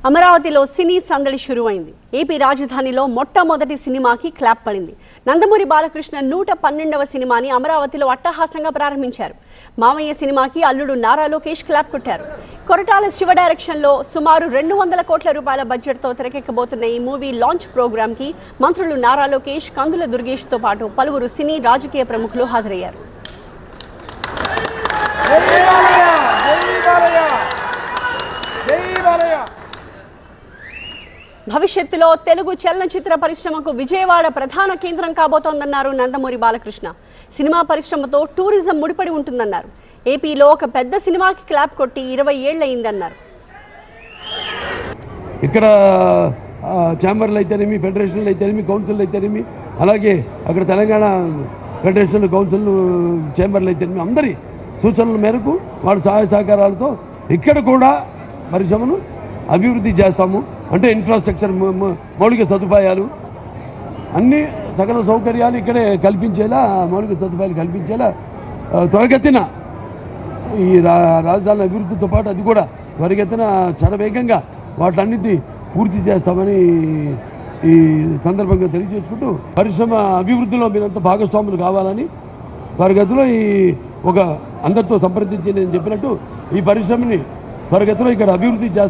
అమరావతిలో సినీ సందడి షురువైంది. ఏపీ రాజధానిలో మొట్టమొదటి సినిమాకి క్లాప్ పడింది. నందమూరి బాలకృష్ణ 112వ సినిమాని అమరావతిలో అట్టహాసంగా ప్రారంభించారు. మామయ్య సినిమాకి అల్లుడు నారా లోకేష్ క్లాప్ కొట్టారు. కొరటాల శివ డైరెక్షన్లో సుమారు 200 కోట్ల రూపాయల బడ్జెట్తో తెరకెక్కబోతున్న ఈ మూవీ లాంచ్ ప్రోగ్రామ్కి మంత్రులు నారా లోకేష్, కందుల దుర్గేష్తో పాటు పలువురు సినీ రాజకీయ ప్రముఖులు హాజరయ్యారు. భవిష్యత్తులో తెలుగు చలనచిత్ర పరిశ్రమకు విజయవాడ ప్రధాన కేంద్రం కాబోతోందన్నారు నందమూరి బాలకృష్ణ. సినిమా పరిశ్రమతో టూరిజం ముడిపడి ఉంటుందన్నారు. ఏపీలో ఒక పెద్ద సినిమాకి క్లాప్ కొట్టి 20 ఏళ్లయిందన్నారు. ఇక్కడ ఛాంబర్లు అయితేనేమి, ఫెడరేషన్లు అయితేనేమి, కౌన్సిల్ అయితేనేమి, అలాగే అక్కడ తెలంగాణ ఫెడరేషన్, కౌన్సిల్, ఛాంబర్లు అయితేనేమి అందరి సూచనల మేరకు వాళ్ళ సహాయ సహకారాలతో ఇక్కడ కూడా పరిశ్రమను అభివృద్ధి చేస్తాము. అంటే ఇన్ఫ్రాస్ట్రక్చర్, మౌలిక సదుపాయాలు, అన్ని సకల సౌకర్యాలు ఇక్కడే కల్పించేలా, మౌలిక సదుపాయాలు కల్పించేలా త్వరగతిన ఈ రాజధాని అభివృద్ధితో పాటు అది కూడా త్వరగతిన శరవేగంగా వాటన్నిటి పూర్తి చేస్తామని ఈ సందర్భంగా తెలియజేసుకుంటూ, పరిశ్రమ అభివృద్ధిలో మీరంతా భాగస్వాములు కావాలని త్వరగతిలో ఒక అందరితో సంప్రదించి నేను చెప్పినట్టు ఈ పరిశ్రమని త్వరగతిలో ఇక్కడ అభివృద్ధి చేస్తాం.